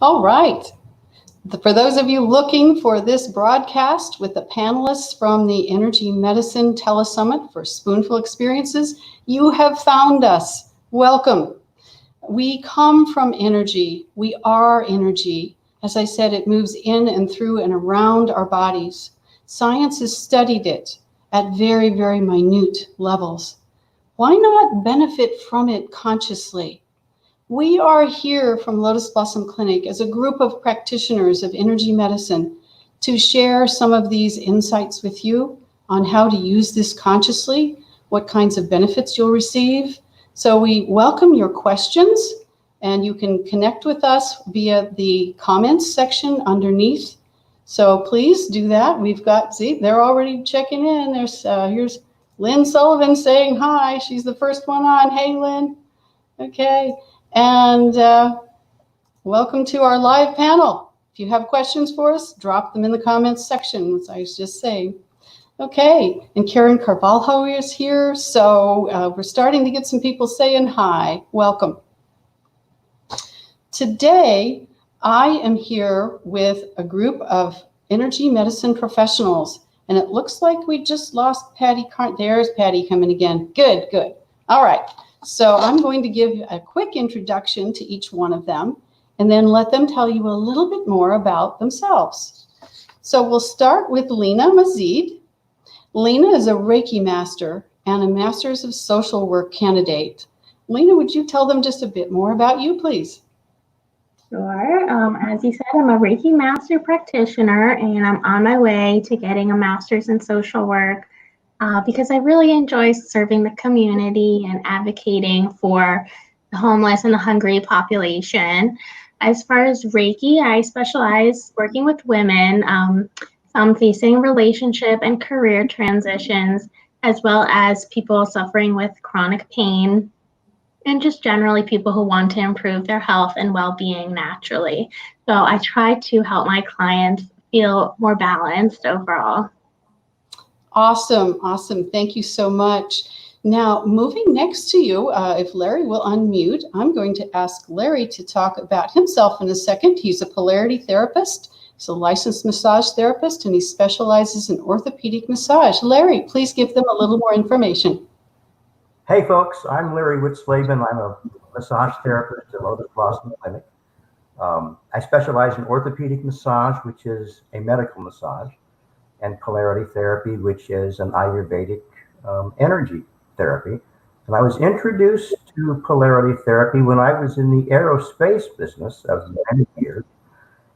All right. For those of you looking for this broadcast with the panelists from the Energy Medicine Telesummit for Spoonful Experiences, you have found us. Welcome. We come from energy. We are energy. As I said, it moves in and through and around our bodies. Science has studied it at very, very minute levels. Why not benefit from it consciously? We are here from Lotus Blossom Clinic as a group of practitioners of energy medicine to share some of these insights with you on how to use this consciously, what kinds of benefits you'll receive. So we welcome your questions, and you can connect with us via the comments section underneath. So please do that. We've got, see, they're already checking in. Here's Lynn Sullivan saying hi. She's the first one on. Hey, Lynn. Okay. And welcome to our live panel. If you have questions for us, drop them in the comments section, as I was just saying. Okay, and Karen Carvalho is here. So we're starting to get some people saying hi. Welcome. Today, I am here with a group of energy medicine professionals, and it looks like we just lost Patty. There's Patty coming again. Good, good. All right. So I'm going to give a quick introduction to each one of them and then let them tell you a little bit more about themselves. So we'll start with Lena Mazid. Lena is a Reiki master and a Masters of Social Work candidate. Lena, would you tell them just a bit more about you, please? Sure. As you said, I'm a Reiki master practitioner, and I'm on my way to getting a Master's in Social Work because I really enjoy serving the community and advocating for the homeless and the hungry population. As far as Reiki, I specialize working with women, some facing relationship and career transitions, as well as people suffering with chronic pain, and just generally people who want to improve their health and well-being naturally. So I try to help my clients feel more balanced overall. Awesome, awesome. Thank you so much. Now, moving next to you, if Larry will unmute, I'm going to ask Larry to talk about himself in a second. He's a polarity therapist. He's a licensed massage therapist, and he specializes in orthopedic massage. Larry, please give them a little more information. Hey, folks. I'm Larry Witzlaven. I'm a massage therapist at Lotus Blossom Clinic. I specialize in orthopedic massage, which is a medical massage, and polarity therapy, which is an Ayurvedic energy therapy. And I was introduced to polarity therapy when I was in the aerospace business of many years.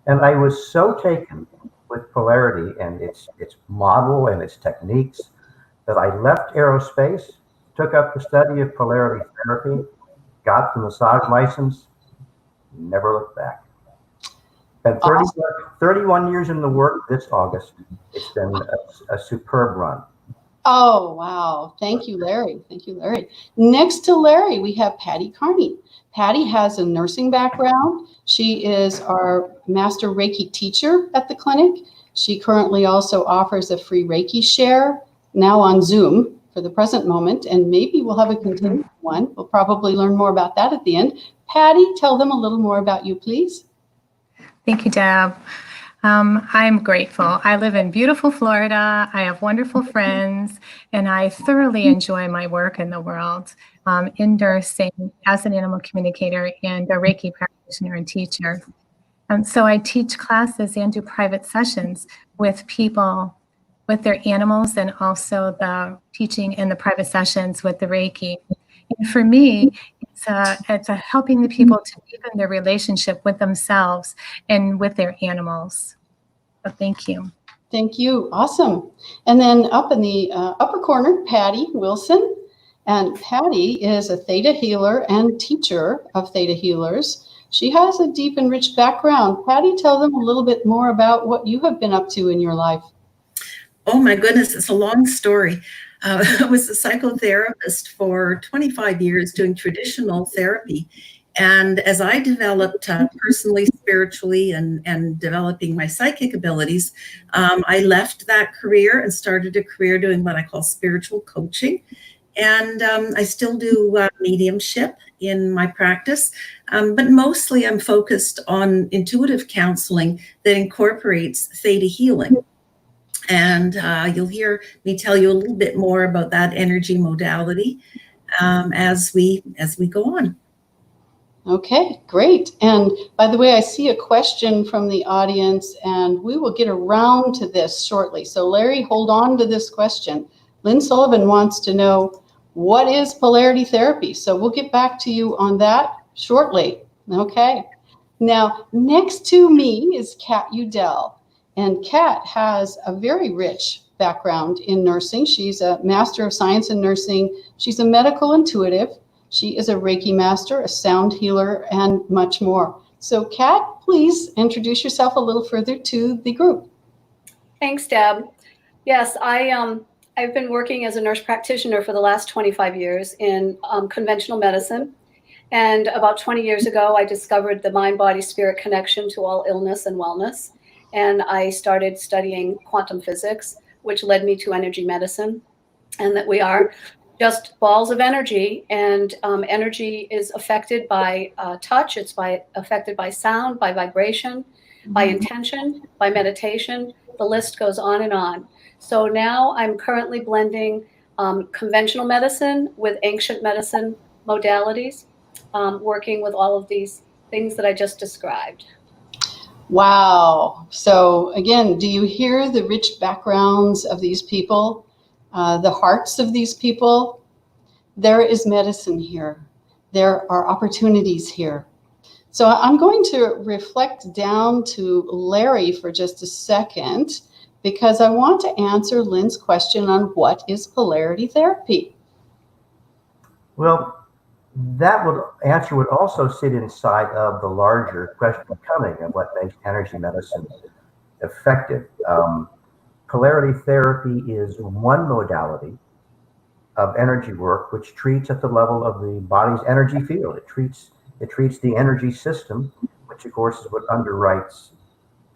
And I was so taken with polarity and its model and its techniques that I left aerospace, took up the study of polarity therapy, got the massage license, never looked back. Been 31 years in the work this August. It's been a superb run. Oh, wow. Thank you, Larry. Thank you, Larry. Next to Larry, we have Patty Carney. Patty has a nursing background. She is our master Reiki teacher at the clinic. She currently also offers a free Reiki share, now on Zoom for the present moment, and maybe we'll have a continued one. We'll probably learn more about that at the end. Patty, tell them a little more about you, please. Thank you, Deb. I'm grateful. I live in beautiful Florida. I have wonderful friends, and I thoroughly enjoy my work in the world, in nursing, as an animal communicator, and a Reiki practitioner and teacher. So I teach classes and do private sessions with people, with their animals, and also the teaching in the private sessions with the Reiki. And for me, it's helping the people to deepen their relationship with themselves and with their animals. So thank you. Thank you. Awesome. And then up in the upper corner, Patty Wilson. And Patty is a Theta healer and teacher of Theta healers. She has a deep and rich background. Patty, tell them a little bit more about what you have been up to in your life. Oh my goodness, it's a long story. I was a psychotherapist for 25 years doing traditional therapy. And as I developed personally, spiritually, and developing my psychic abilities, I left that career and started a career doing what I call spiritual coaching. And I still do mediumship in my practice, but mostly I'm focused on intuitive counseling that incorporates theta healing. And you'll hear me tell you a little bit more about that energy modality as we go on. Okay, great. And by the way, I see a question from the audience, and we will get around to this shortly. So Larry, hold on to this question. Lynn Sullivan wants to know, what is polarity therapy? So we'll get back to you on that shortly. Okay. Now, next to me is Kat Udell. And Kat has a very rich background in nursing. She's a Master of Science in Nursing. She's a medical intuitive. She is a Reiki master, a sound healer, and much more. So Kat, please introduce yourself a little further to the group. Thanks, Deb. Yes, I've been working as a nurse practitioner for the last 25 years in conventional medicine. And about 20 years ago, I discovered the mind-body-spirit connection to all illness and wellness. And I started studying quantum physics, which led me to energy medicine, and that we are just balls of energy, and energy is affected by touch. It's affected by sound, by vibration, by intention, by meditation. The list goes on and on. So now I'm currently blending conventional medicine with ancient medicine modalities, working with all of these things that I just described. Wow. So again, do you hear the rich backgrounds of these people? The hearts of these people? There is medicine here. There are opportunities here. So I'm going to reflect down to Larry for just a second, because I want to answer Lynn's question on what is polarity therapy. Well, that answer would also sit inside of the larger question coming of what makes energy medicine effective. Polarity therapy is one modality of energy work which treats at the level of the body's energy field. It treats the energy system, which of course is what underwrites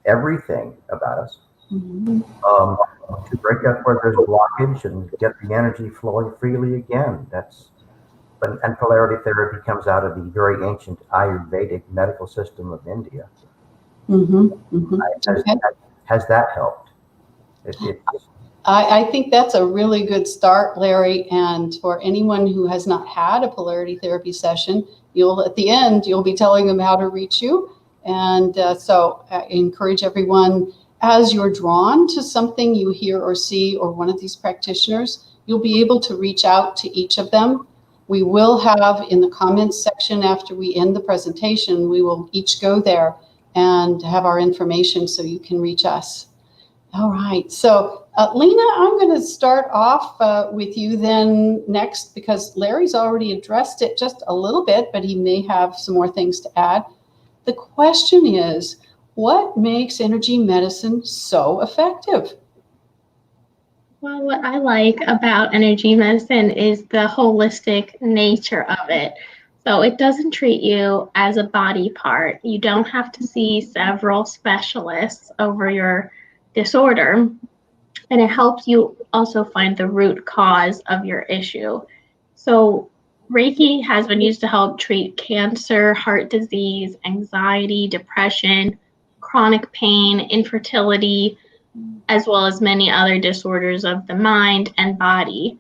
everything about us. Mm-hmm. To break up where there's blockage and get the energy flowing freely again. And polarity therapy comes out of the very ancient Ayurvedic medical system of India. Mm-hmm. Mm-hmm. Has that helped? I think that's a really good start, Larry. And for anyone who has not had a polarity therapy session, at the end, you'll be telling them how to reach you. And so I encourage everyone, as you're drawn to something you hear or see, or one of these practitioners, you'll be able to reach out to each of them. We will have in the comments section after we end the presentation, we will each go there and have our information so you can reach us. All right, so Lena, I'm going to start off with you then next, because Larry's already addressed it just a little bit, but he may have some more things to add. The question is, what makes energy medicine so effective? Well, what I like about energy medicine is the holistic nature of it. So it doesn't treat you as a body part. You don't have to see several specialists over your disorder. And it helps you also find the root cause of your issue. So Reiki has been used to help treat cancer, heart disease, anxiety, depression, chronic pain, infertility, as well as many other disorders of the mind and body.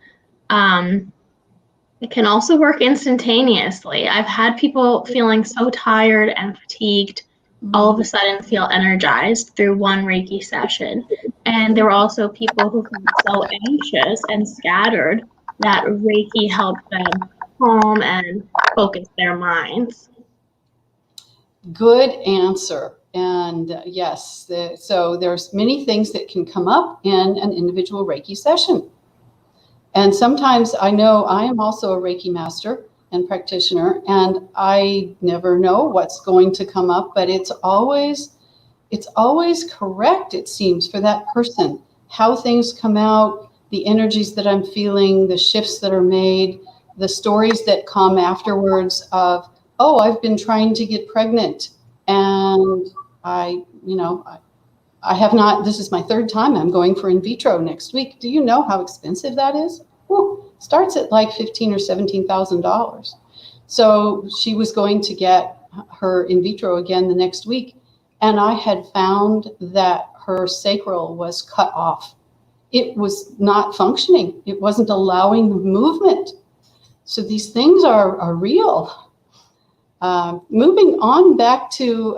It can also work instantaneously. I've had people feeling so tired and fatigued, all of a sudden feel energized through one Reiki session. And there were also people who felt so anxious and scattered that Reiki helped them calm and focus their minds. Good answer. And yes, so there's many things that can come up in an individual Reiki session. And sometimes I know I am also a Reiki master and practitioner, and I never know what's going to come up, but it's always correct, it seems, for that person, how things come out, the energies that I'm feeling, the shifts that are made, the stories that come afterwards of, oh, I've been trying to get pregnant and I have not, this is my third time I'm going for in vitro next week. Do you know how expensive that is? Whew, starts at like $15,000 or $17,000. So she was going to get her in vitro again the next week. And I had found that her sacral was cut off. It was not functioning. It wasn't allowing movement. So these things are real. Moving on back to,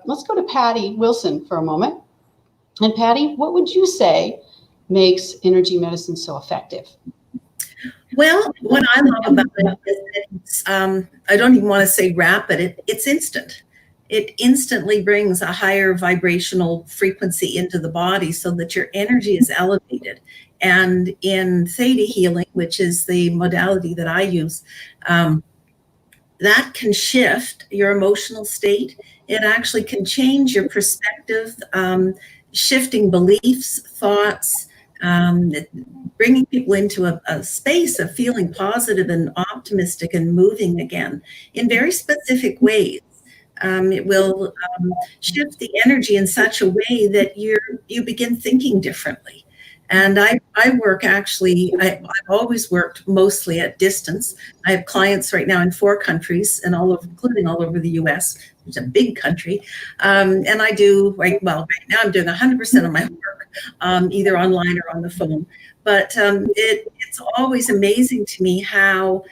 let's go to Patty Wilson for a moment. And Patty, what would you say makes energy medicine so effective? Well, what I love about it is that it's, I don't even want to say rapid, it's instant. It instantly brings a higher vibrational frequency into the body so that your energy is elevated. And in theta healing, which is the modality that I use, that can shift your emotional state. It actually can change your perspective, shifting beliefs, thoughts, bringing people into a space of feeling positive and optimistic and moving again in very specific ways. It will shift the energy in such a way that you begin thinking differently. And I work actually, I've always worked mostly at distance. I have clients right now in 4 countries and all over, including all over the US, which is a big country. And I do, right now I'm doing 100% of my work, either online or on the phone. But it's always amazing to me how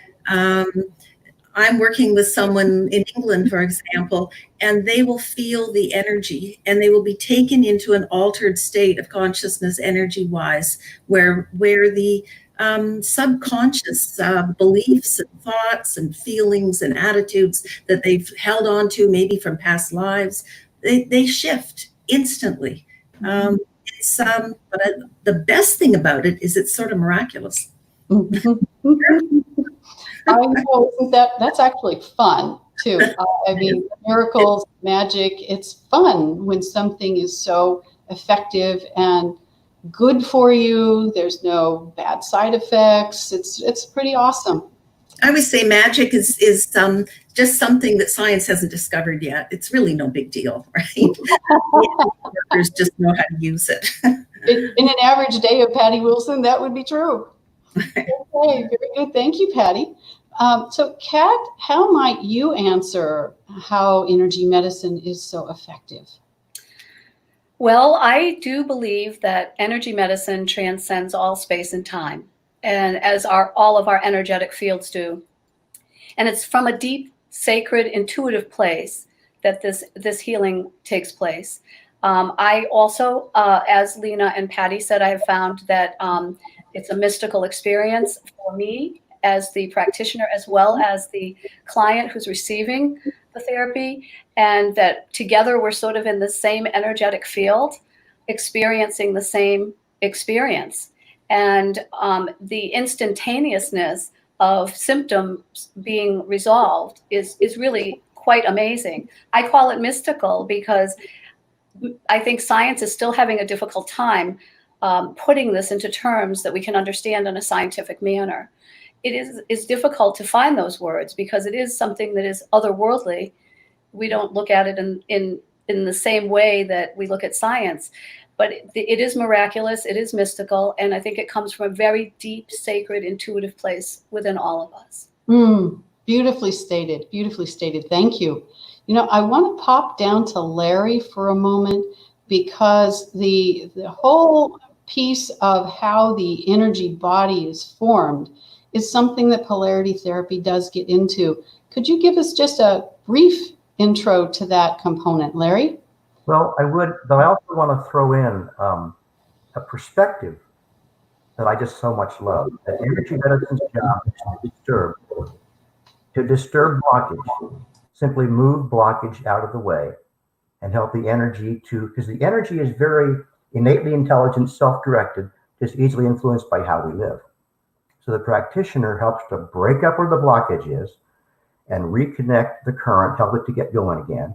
I'm working with someone in England, for example, and they will feel the energy and they will be taken into an altered state of consciousness energy-wise, where the subconscious beliefs and thoughts and feelings and attitudes that they've held on to maybe from past lives, they shift instantly. But the best thing about it is it's sort of miraculous. I know, isn't that's actually fun too. I mean, miracles, magic, it's fun when something is so effective and good for you. There's no bad side effects. It's pretty awesome. I always say magic is just something that science hasn't discovered yet. It's really no big deal, right? Workers just know how to use it. In an average day of Patty Wilson, that would be true. Okay, very good. Thank you, Patty. So, Kat, how might you answer how energy medicine is so effective? Well, I do believe that energy medicine transcends all space and time, and as all of our energetic fields do. And it's from a deep, sacred, intuitive place that this healing takes place. I also, as Lena and Patty said, I have found that it's a mystical experience for me as the practitioner, as well as the client who's receiving the therapy, and that together we're sort of in the same energetic field, experiencing the same experience. And the instantaneousness of symptoms being resolved is really quite amazing. I call it mystical because I think science is still having a difficult time putting this into terms that we can understand in a scientific manner. It is difficult to find those words because it is something that is otherworldly. We don't look at it in the same way that we look at science, but it is miraculous, it is mystical, and I think it comes from a very deep, sacred, intuitive place within all of us. Beautifully stated, beautifully stated. Thank you. You know, I want to pop down to Larry for a moment because the whole piece of how the energy body is formed is something that polarity therapy does get into. Could you give us just a brief intro to that component, Larry? Well, I would, but I also want to throw in a perspective that I just so much love. That energy medicine's job is to disturb blockage, simply move blockage out of the way and help the energy because the energy is very innately intelligent, self-directed, just easily influenced by how we live. So the practitioner helps to break up where the blockage is and reconnect the current, help it to get going again.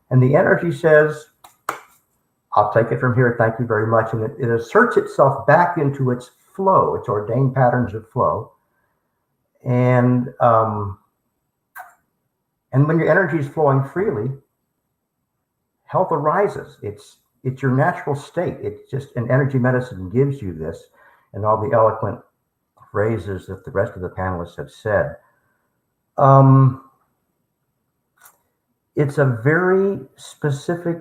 And the energy says, I'll take it from here, thank you very much. And it asserts itself back into its flow, its ordained patterns of flow. And when your energy is flowing freely, health arises. It's your natural state. It's just, and energy medicine gives you this, and all the eloquent phrases that the rest of the panelists have said. it's a very specific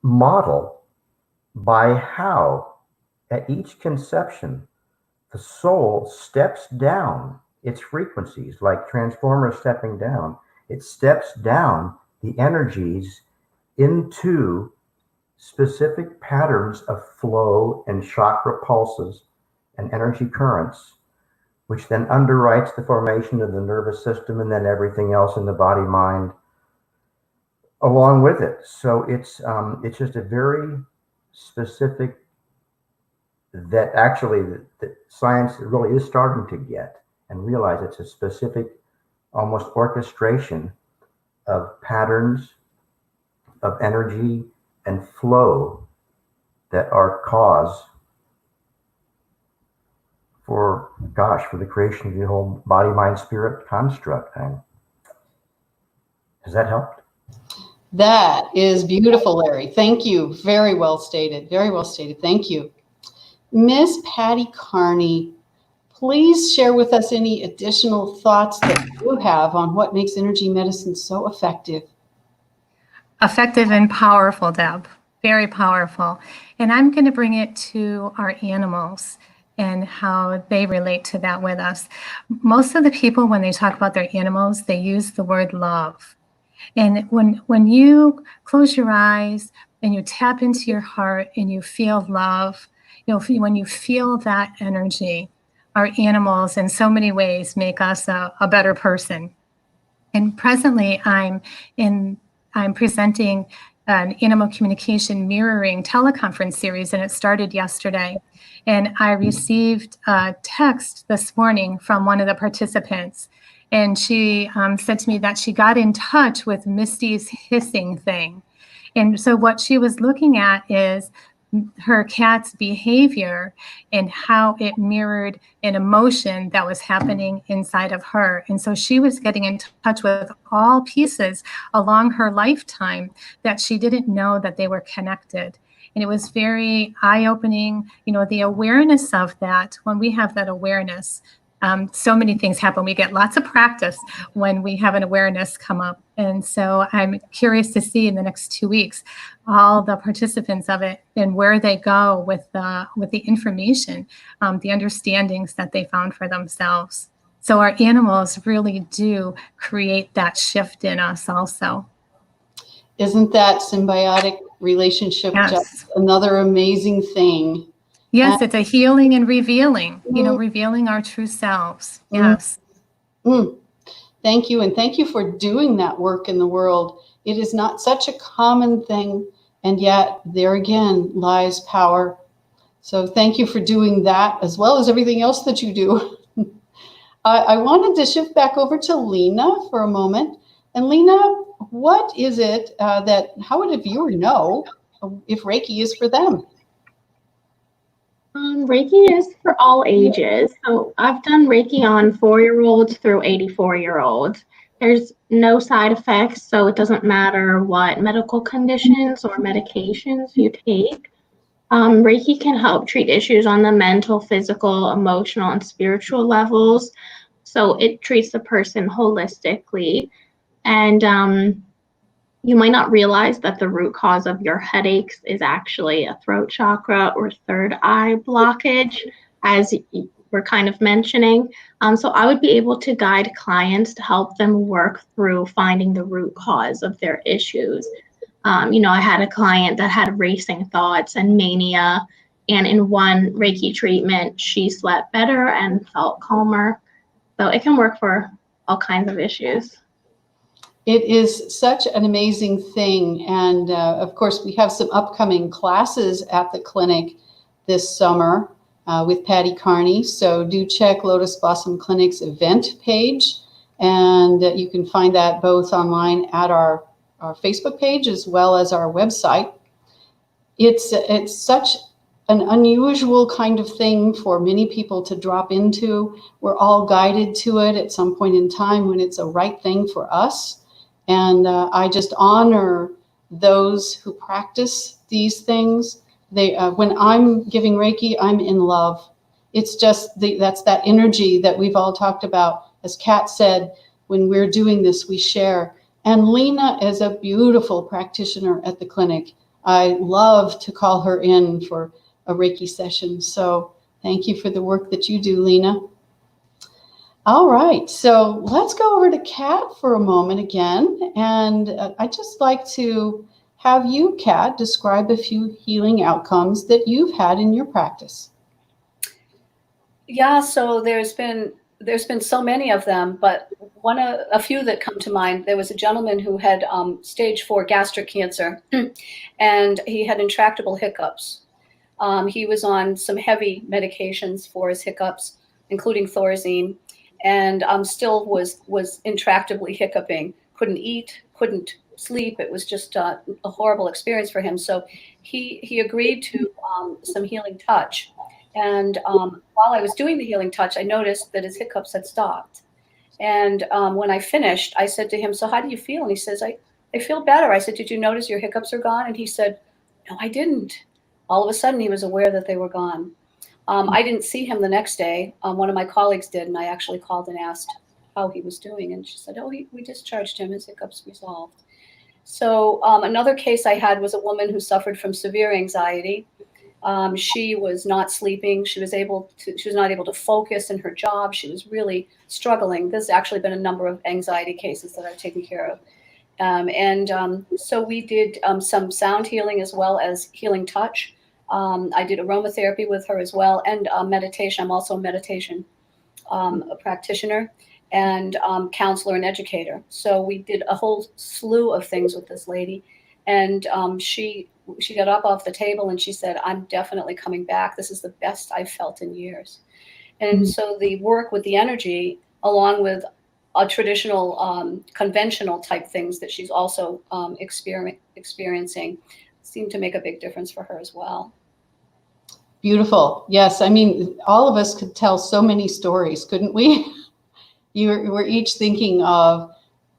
model by how at each conception, the soul steps down its frequencies, like transformers stepping down. It steps down the energies into specific patterns of flow and chakra pulses and energy currents, which then underwrites the formation of the nervous system and then everything else in the body mind along with it. So it's just a very specific, that actually the science really is starting to get and realize it's a specific, almost orchestration of patterns of energy and flow that are cause for the creation of the whole body, mind, spirit construct. Has that helped? That is beautiful, Larry. Thank you. Very well stated. Very well stated. Thank you. Miss Patty Carney, please share with us any additional thoughts that you have on what makes energy medicine so effective. Effective and powerful, Deb. Very powerful. And I'm going to bring it to our animals and how they relate to that with us. Most of the people, when they talk about their animals, they use the word love. And when you close your eyes and you tap into your heart and you feel love, when you feel that energy, our animals in so many ways make us a better person. And presently I'm presenting an animal communication mirroring teleconference series, and it started yesterday. And I received a text this morning from one of the participants, and she said to me that she got in touch with Misty's hissing thing. And so what she was looking at is her cat's behavior and how it mirrored an emotion that was happening inside of her. And so she was getting in touch with all pieces along her lifetime that she didn't know that they were connected. And it was very eye-opening, the awareness of that. When we have that awareness, so many things happen. We get lots of practice when we have an awareness come up. And so I'm curious to see in the next 2 weeks all the participants of it and where they go with the information, the understandings that they found for themselves. So our animals really do create that shift in us also. Isn't that symbiotic relationship just another amazing thing? Yes, it's a healing and revealing, revealing our true selves. Yes. Thank you. And thank you for doing that work in the world. It is not such a common thing. And yet there again lies power. So thank you for doing that as well as everything else that you do. I wanted to shift back over to Lena for a moment. And Lena, what is it how would a viewer know if Reiki is for them? Reiki is for all ages. So I've done Reiki on 4-year-olds through 84-year-olds. There's no side effects, so it doesn't matter what medical conditions or medications you take. Reiki can help treat issues on the mental, physical, emotional, and spiritual levels. So it treats the person holistically. And you might not realize that the root cause of your headaches is actually a throat chakra or third eye blockage, as we're kind of mentioning. So I would be able to guide clients to help them work through finding the root cause of their issues. I had a client that had racing thoughts and mania, and in one Reiki treatment, she slept better and felt calmer. So it can work for all kinds of issues. It is such an amazing thing. And of course, we have some upcoming classes at the clinic this summer with Patty Carney. So do check Lotus Blossom Clinic's event page. And you can find that both online at our Facebook page as well as our website. It's such an unusual kind of thing for many people to drop into. We're all guided to it at some point in time when it's a right thing for us. And I just honor those who practice these things. When I'm giving Reiki, I'm in love. It's just that's that energy that we've all talked about. As Kat said, when we're doing this, we share. And Lena is a beautiful practitioner at the clinic. I love to call her in for a Reiki session. So thank you for the work that you do, Lena. All right, so let's go over to Kat for a moment again. And I'd just like to have you, Kat, describe a few healing outcomes that you've had in your practice. Yeah, so there's been so many of them, but a few that come to mind. There was a gentleman who had stage 4 gastric cancer, and he had intractable hiccups. He was on some heavy medications for his hiccups, including Thorazine, and still was intractably hiccuping. Couldn't eat, couldn't sleep. It was just a horrible experience for him. So he agreed to some healing touch. And while I was doing the healing touch, I noticed that his hiccups had stopped. And when I finished, I said to him, "So how do you feel?" And he says, I feel better. I said, "Did you notice your hiccups are gone?" And he said, "No, I didn't." All of a sudden, he was aware that they were gone. I didn't see him the next day. One of my colleagues did, and I actually called and asked how he was doing. And she said, "Oh, we discharged him. His hiccups resolved." So another case I had was a woman who suffered from severe anxiety. She was not sleeping. She was not able to focus in her job. She was really struggling. There's actually been a number of anxiety cases that I've taken care of. So we did some sound healing as well as healing touch. I did aromatherapy with her as well, and meditation. I'm also a meditation a practitioner and counselor and educator. So we did a whole slew of things with this lady. And she got up off the table and she said, "I'm definitely coming back. This is the best I've felt in years." And so the work with the energy, along with a traditional, conventional type things that she's also experiencing, seemed to make a big difference for her as well. Beautiful. Yes, I mean, all of us could tell so many stories, couldn't we? You were each thinking of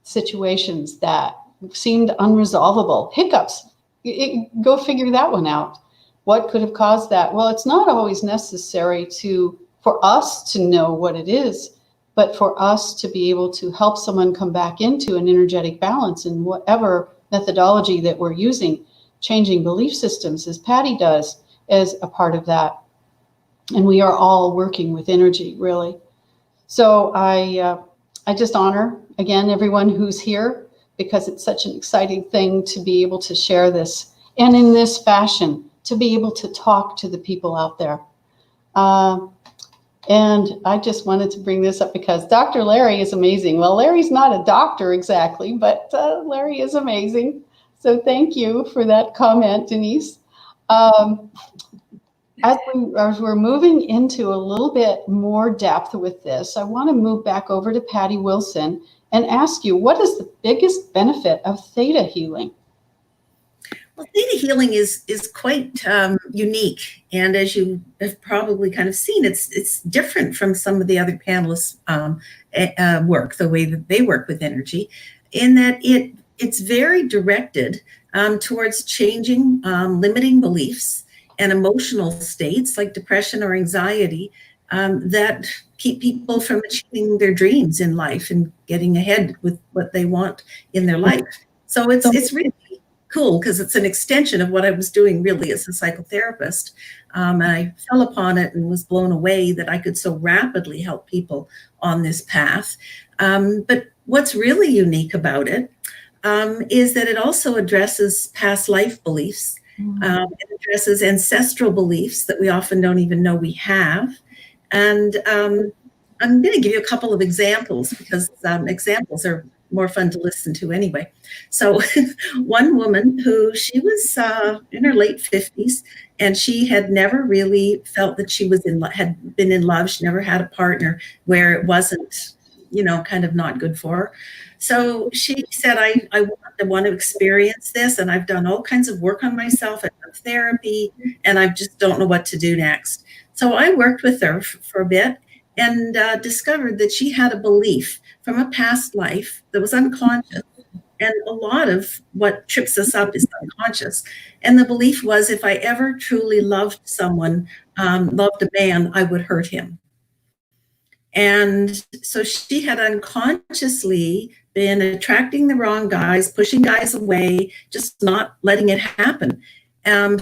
situations that seemed unresolvable. Hiccups. Go figure that one out. What could have caused that? Well, it's not always necessary for us to know what it is, but for us to be able to help someone come back into an energetic balance in whatever methodology that we're using. Changing belief systems, as Patty does, is a part of that. And we are all working with energy, really. So I just honor, again, everyone who's here, because it's such an exciting thing to be able to share this, and in this fashion, to be able to talk to the people out there. And I just wanted to bring this up because Dr. Larry is amazing. Well, Larry's not a doctor exactly, but Larry is amazing. So thank you for that comment, Denise. As we're moving into a little bit more depth with this, I want to move back over to Patty Wilson and ask you, what is the biggest benefit of theta healing? Well, theta healing is quite unique, and as you have probably kind of seen, it's different from some of the other panelists' work, the way that they work with energy, in that it's very directed towards changing limiting beliefs and emotional states like depression or anxiety that keep people from achieving their dreams in life and getting ahead with what they want in their life. So it's really cool because it's an extension of what I was doing really as a psychotherapist. And I fell upon it and was blown away that I could so rapidly help people on this path. But what's really unique about it is that it also addresses past life beliefs. It addresses ancestral beliefs that we often don't even know we have. And I'm going to give you a couple of examples because examples are more fun to listen to anyway. So one woman she was in her late 50s, and she had never really felt that she had been in love. She never had a partner where it wasn't, kind of not good for her. So she said, I want to experience this, and I've done all kinds of work on myself. I've done therapy, and I just don't know what to do next. So I worked with her for a bit and discovered that she had a belief from a past life that was unconscious. And a lot of what trips us up is unconscious. And the belief was, if I ever truly loved someone, loved a man, I would hurt him. And so she had unconsciously been attracting the wrong guys, pushing guys away, just not letting it happen.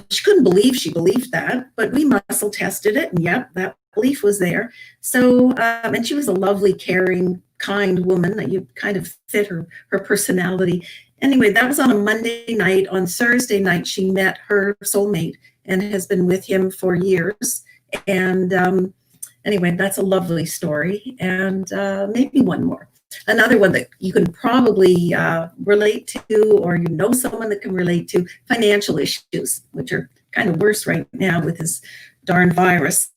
She couldn't believe she believed that, but we muscle tested it, and yep, that belief was there. So, and she was a lovely, caring, kind woman that you kind of fit her personality. Anyway, that was on a Monday night. On Thursday night, she met her soulmate and has been with him for years. And anyway, that's a lovely story. And maybe one more. Another one that you can probably relate to, or you know someone that can relate to, financial issues, which are kind of worse right now with this darn virus.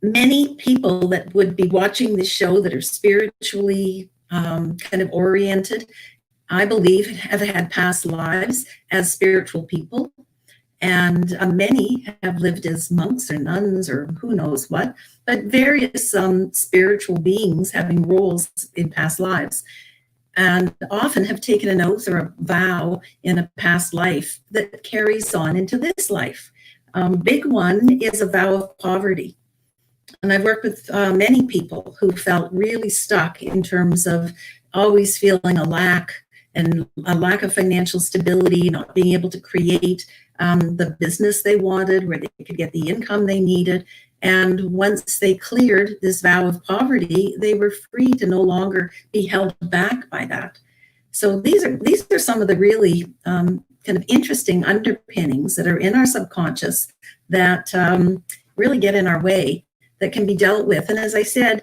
Many people that would be watching this show that are spiritually kind of oriented, I believe, have had past lives as spiritual people. And many have lived as monks or nuns or who knows what, but various spiritual beings having roles in past lives, and often have taken an oath or a vow in a past life that carries on into this life. Big one is a vow of poverty. And I've worked with many people who felt really stuck in terms of always feeling a lack of financial stability, not being able to create the business they wanted, where they could get the income they needed. And once they cleared this vow of poverty, they were free to no longer be held back by that. So these are some of the really kind of interesting underpinnings that are in our subconscious that really get in our way, that can be dealt with. And as I said,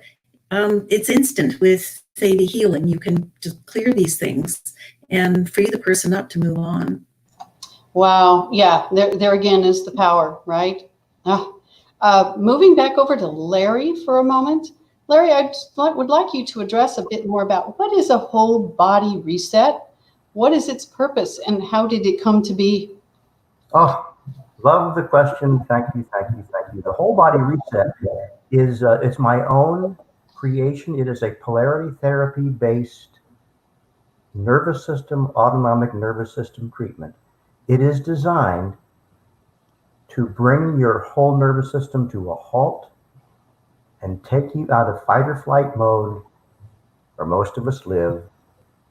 it's instant with Theta healing. You can just clear these things and free the person up to move on. Wow. Yeah. There again is the power, right? Moving back over to Larry for a moment. Larry, I would like you to address a bit more about what is a whole body reset? What is its purpose and how did it come to be? Oh, love the question. Thank you, thank you, thank you. The whole body reset is it's my own creation. It is a polarity therapy based nervous system, autonomic nervous system treatment. It is designed to bring your whole nervous system to a halt and take you out of fight or flight mode, where most of us live,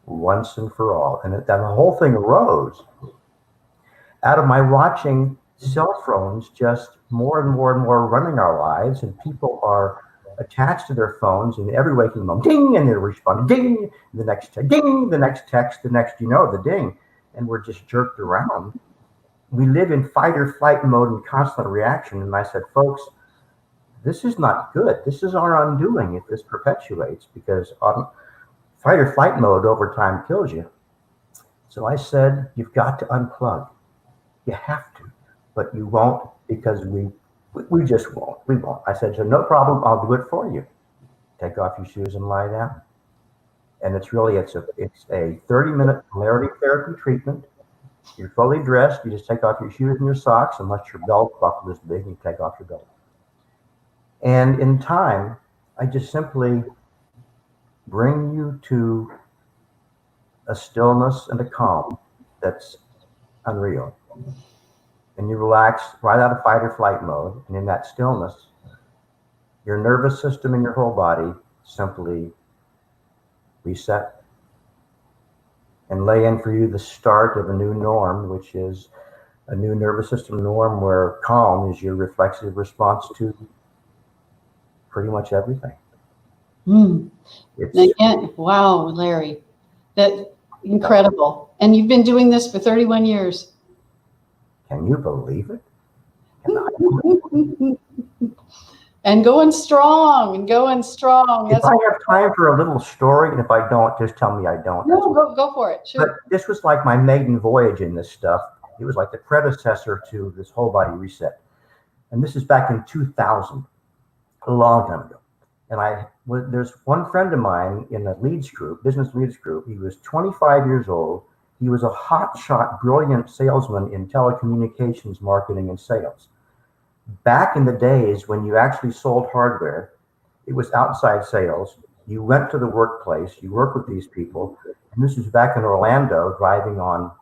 once and for all. And the whole thing arose out of my watching cell phones just more and more and more running our lives, and people are attached to their phones in every waking moment, ding, and they're responding, ding, the next ding, the next text, the next, the ding, and we're just jerked around. We live in fight or flight mode and constant reaction. And I said, folks, this is not good. This is our undoing if this perpetuates, because fight or flight mode over time kills you. So I said, you've got to unplug. You have to, but you won't, because we just won't. We won't. I said, so no problem. I'll do it for you. Take off your shoes and lie down. And it's a 30-minute polarity therapy treatment. You're fully dressed. You just take off your shoes and your socks, unless your belt buckle is big, you take off your belt. And in time, I just simply bring you to a stillness and a calm that's unreal. And you relax right out of fight or flight mode. And in that stillness, your nervous system and your whole body simply reset and lay in for you the start of a new norm, which is a new nervous system norm where calm is your reflexive response to pretty much everything. Again, wow, Larry, that's incredible. And you've been doing this for 31 years. Can you believe it? And going strong and going strong. If I have time for a little story, and if I don't, just tell me I don't. No, go for it. Sure. But this was like my maiden voyage in this stuff. It was like the predecessor to this whole body reset. And this is back in 2000, a long time ago. And there's one friend of mine in the leads group, business leads group. He was 25 years old. He was a hotshot, brilliant salesman in telecommunications, marketing, and sales. Back in the days when you actually sold hardware, it was outside sales. You went to the workplace, you worked with these people. And this was back in Orlando, driving on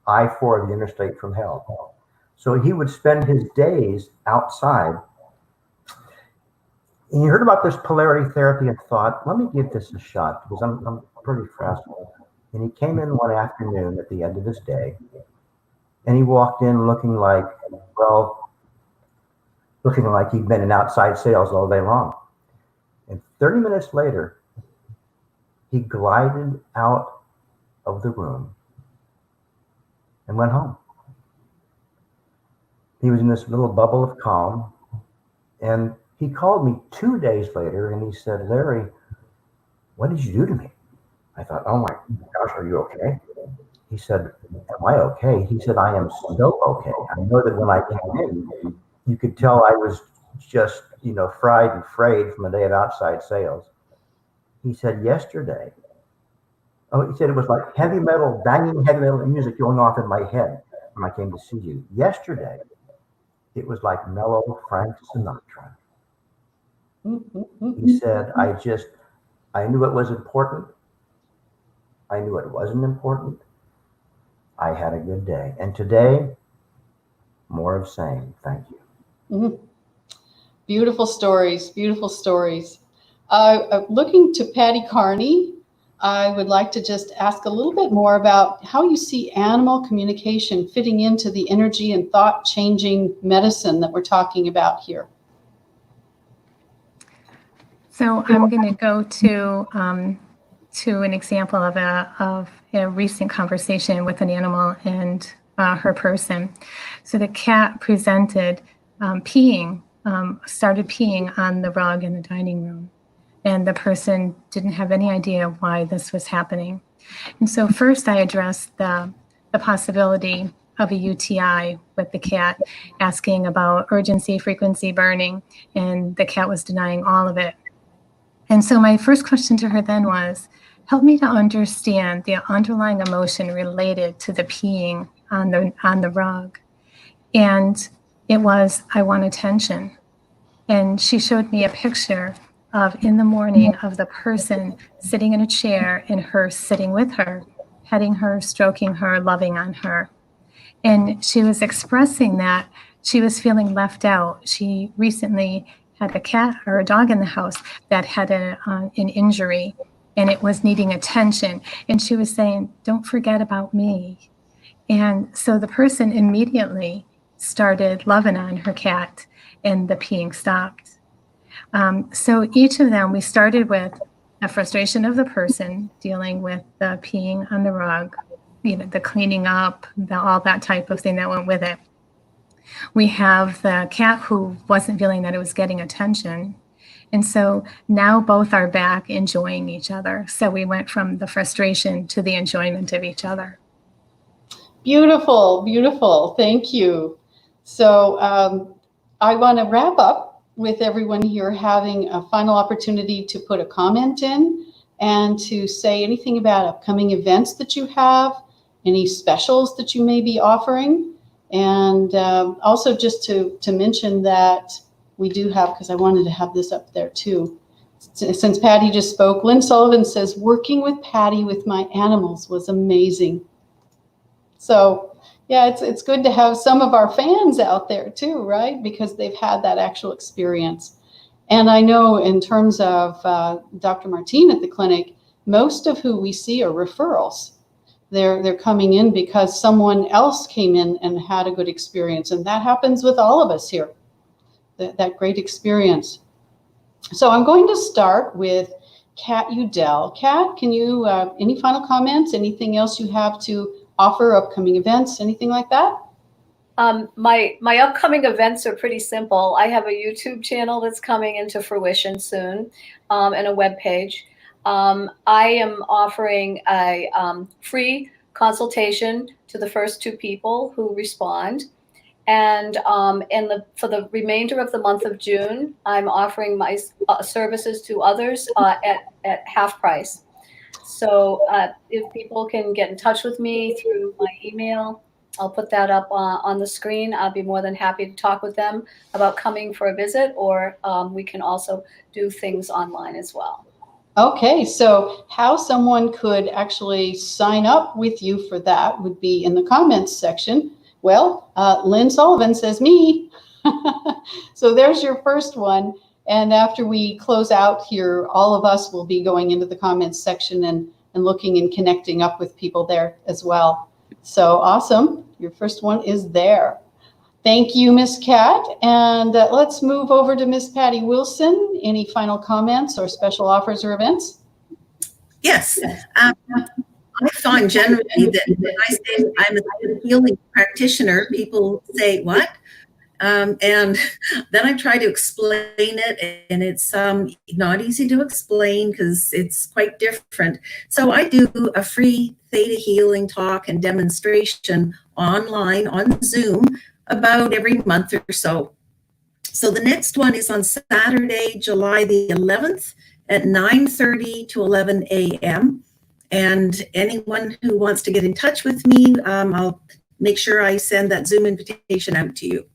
I-4, the interstate from hell. So he would spend his days outside. And he heard about this polarity therapy and thought, let me give this a shot, because pretty frazzled. And he came in one afternoon at the end of his day, and he walked in looking like he'd been in outside sales all day long. And 30 minutes later, he glided out of the room and went home. He was in this little bubble of calm. And he called me 2 days later and he said, "Larry, what did you do to me?" I thought, "Oh my gosh, are you okay?" He said, "Am I okay?" He said, "I am so okay. I know that when I came in, you could tell I was just, fried and frayed from a day of outside sales." He said, "Yesterday," he said, "it was like heavy metal, banging heavy metal music going off in my head when I came to see you. Yesterday, it was like mellow Frank Sinatra." He said, I knew it was important. I knew it wasn't important. I had a good day. And today, more of same. Thank you. Mhm. Beautiful stories, beautiful stories. Looking to Patty Carney, I would like to just ask a little bit more about how you see animal communication fitting into the energy and thought-changing medicine that we're talking about here. So I'm going to go to an example of a recent conversation with an animal and her person. So the cat presented started peeing on the rug in the dining room, and the person didn't have any idea why this was happening. And so first I addressed the possibility of a UTI with the cat, asking about urgency, frequency, burning, and the cat was denying all of it. And so my first question to her then was, help me to understand the underlying emotion related to the peeing on the rug. And it was, I want attention. And she showed me a picture of in the morning of the person sitting in a chair and her sitting with her, petting her, stroking her, loving on her. And she was expressing that she was feeling left out. She recently had a cat or a dog in the house that had an injury and it was needing attention. And she was saying, "Don't forget about me." And so the person immediately started loving on her cat and the peeing stopped. So each of them, we started with a frustration of the person dealing with the peeing on the rug, the cleaning up, all that type of thing that went with it. We have the cat who wasn't feeling that it was getting attention. And so now both are back enjoying each other. So we went from the frustration to the enjoyment of each other. Beautiful, beautiful. Thank you. So I want to wrap up with everyone here having a final opportunity to put a comment in and to say anything about upcoming events that you have, any specials that you may be offering. And also just to mention that we do have, because I wanted to have this up there too, since Patty just spoke, Lynn Sullivan says, "Working with Patty with my animals was amazing." So yeah, it's good to have some of our fans out there too, right? Because they've had that actual experience. And I know in terms of Dr. Martine at the clinic, most of who we see are referrals. They're coming in because someone else came in and had a good experience. And that happens with all of us here, that great experience. So I'm going to start with Kat Udell. Kat, can you, any final comments, anything else you have to offer, upcoming events, anything like that? My upcoming events are pretty simple. I have a YouTube channel that's coming into fruition soon, and a webpage. I am offering a free consultation to the first 2 people who respond. And for the remainder of the month of June, I'm offering my services to others at half price. So if people can get in touch with me through my email, I'll put that up on the screen. I'll be more than happy to talk with them about coming for a visit, or we can also do things online as well. Okay, so how someone could actually sign up with you for that would be in the comments section. Well, Lynn Sullivan says me. So there's your first one. And after we close out here, all of us will be going into the comments section and and looking and connecting up with people there as well. So awesome. Your first one is there. Thank you, Miss Kat. And let's move over to Miss Patty Wilson. Any final comments or special offers or events? Yes. I find generally that when I say I'm a healing practitioner, people say, what? And then I try to explain it, and it's not easy to explain because it's quite different. So I do a free theta healing talk and demonstration online on Zoom about every month or so. So the next one is on Saturday, July the 11th at 9:30 to 11 a.m. And anyone who wants to get in touch with me, I'll make sure I send that Zoom invitation out to you.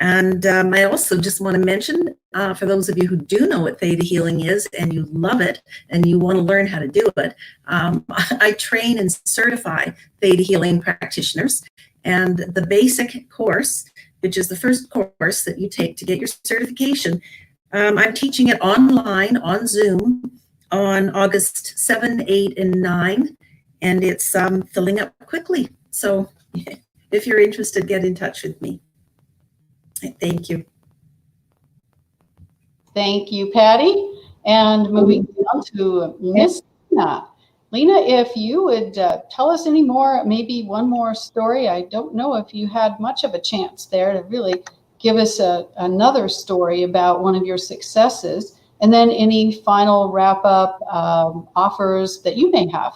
And I also just want to mention, for those of you who do know what theta healing is and you love it and you want to learn how to do it, I train and certify theta healing practitioners. And the basic course, which is the first course that you take to get your certification, I'm teaching it online on Zoom on August 7, 8, and 9, and it's filling up quickly. So if you're interested, get in touch with me. Thank you. Thank you, Patty. And moving on to Miss Lena. Lena, if you would tell us any more, maybe one more story. I don't know if you had much of a chance there to really give us another story about one of your successes, and then any final wrap-up offers that you may have.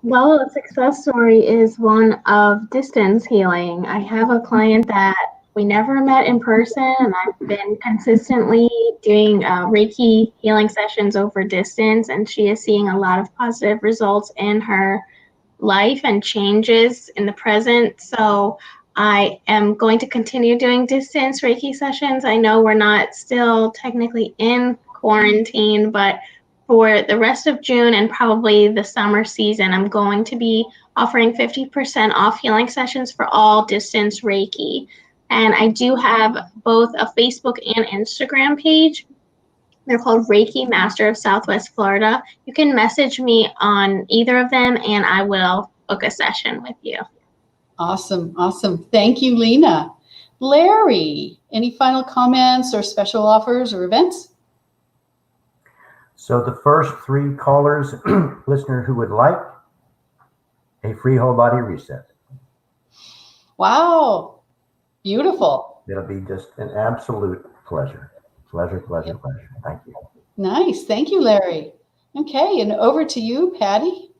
Well, a success story is one of distance healing. I have a client that we never met in person, and I've been consistently doing Reiki healing sessions over distance, and she is seeing a lot of positive results in her life and changes in the present. So I am going to continue doing distance Reiki sessions. I know we're not still technically in quarantine, but for the rest of June and probably the summer season, I'm going to be offering 50% off healing sessions for all distance Reiki. And I do have both a Facebook and Instagram page. They're called Reiki Master of Southwest Florida. You can message me on either of them and I will book a session with you. Awesome, awesome. Thank you, Lena. Larry, any final comments or special offers or events? So the first 3 callers, listener who would like a free whole body reset. Wow, beautiful. It'll be just an absolute pleasure. Pleasure, pleasure, pleasure. Thank you. Nice. Thank you, Larry. Okay, and over to you, Patty.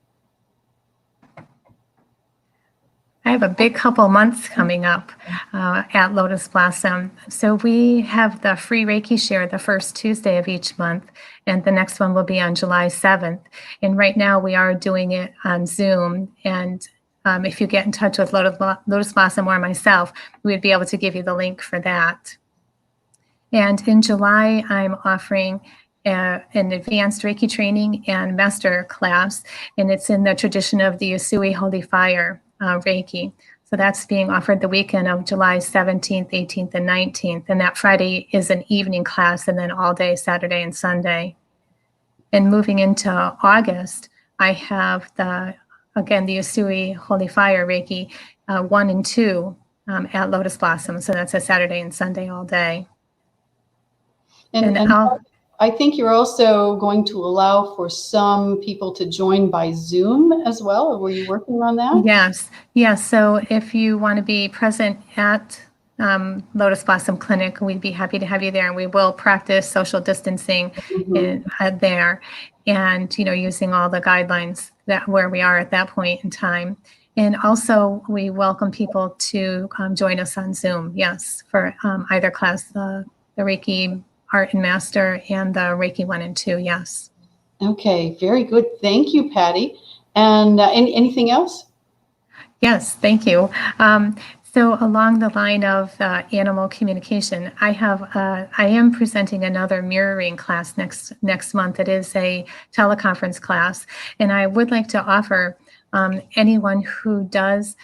I have a big couple months coming up at Lotus Blossom. So we have the free Reiki share the first Tuesday of each month, and the next one will be on July 7th. And right now we are doing it on Zoom. And if you get in touch with Lotus Blossom or myself, we'd be able to give you the link for that. And in July, I'm offering an advanced Reiki training and master class, and it's in the tradition of the Usui Holy Fire Reiki. So that's being offered the weekend of July 17th, 18th, and 19th. And that Friday is an evening class, and then all day Saturday and Sunday. And moving into August, I have the Usui Holy Fire Reiki 1 and 2 at Lotus Blossom. So that's a Saturday and Sunday all day. And I think you're also going to allow for some people to join by Zoom as well. Were you working on that? Yes. Yes. So if you want to be present at Lotus Blossom Clinic, we'd be happy to have you there. And we will practice social distancing there and, using all the guidelines that where we are at that point in time. And also we welcome people to join us on Zoom. Yes. For either class, the Reiki Art and Master and the Reiki 1 and 2. Yes. Okay. Very good. Thank you, Patty. And anything else? Yes. Thank you. So along the line of animal communication, I am presenting another mirroring class next month. It is a teleconference class, and I would like to offer anyone who does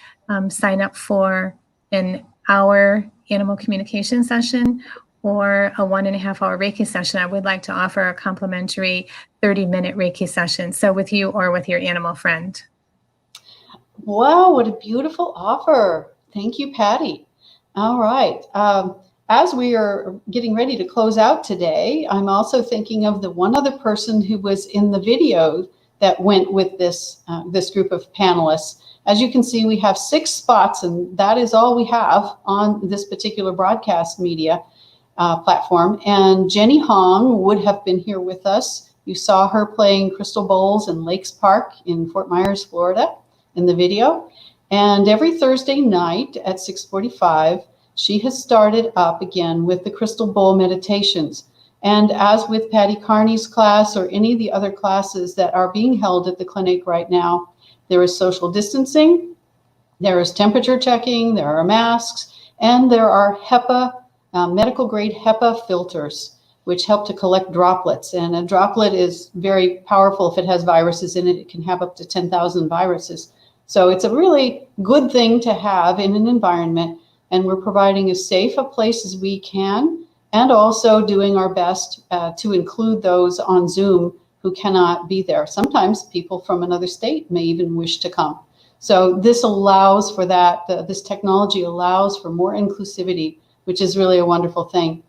sign up for an hour animal communication session or a 1.5-hour Reiki session, I would like to offer a complimentary 30-minute Reiki session. So with you or with your animal friend. Wow, what a beautiful offer. Thank you, Patty. All right. As we are getting ready to close out today, I'm also thinking of the one other person who was in the video that went with this, this group of panelists. As you can see, we have 6 spots, and that is all we have on this particular broadcast media platform. And Jenny Hong would have been here with us. You saw her playing crystal bowls in Lakes Park in Fort Myers, Florida in the video. And every Thursday night at 6:45, she has started up again with the crystal bowl meditations. And as with Patty Carney's class or any of the other classes that are being held at the clinic right now, there is social distancing, there is temperature checking, there are masks, and there are HEPA, medical grade HEPA filters, which help to collect droplets. And a droplet is very powerful. If it has viruses in it, it can have up to 10,000 viruses. So it's a really good thing to have in an environment. And we're providing as safe a place as we can, and also doing our best to include those on Zoom who cannot be there. Sometimes people from another state may even wish to come. So this allows for that. This technology allows for more inclusivity, which is really a wonderful thing.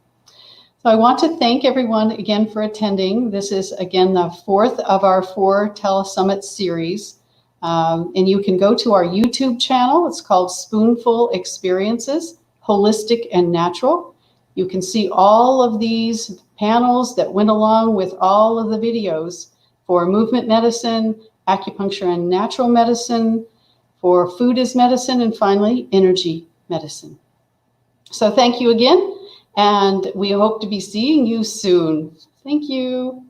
So I want to thank everyone again for attending. This is, again, the 4th of our 4 Telesummit series. And you can go to our YouTube channel. It's called Spoonful Experiences, Holistic and Natural. You can see all of these panels that went along with all of the videos for movement medicine, acupuncture and natural medicine, for food as medicine, and finally, energy medicine. So thank you again, and we hope to be seeing you soon. Thank you.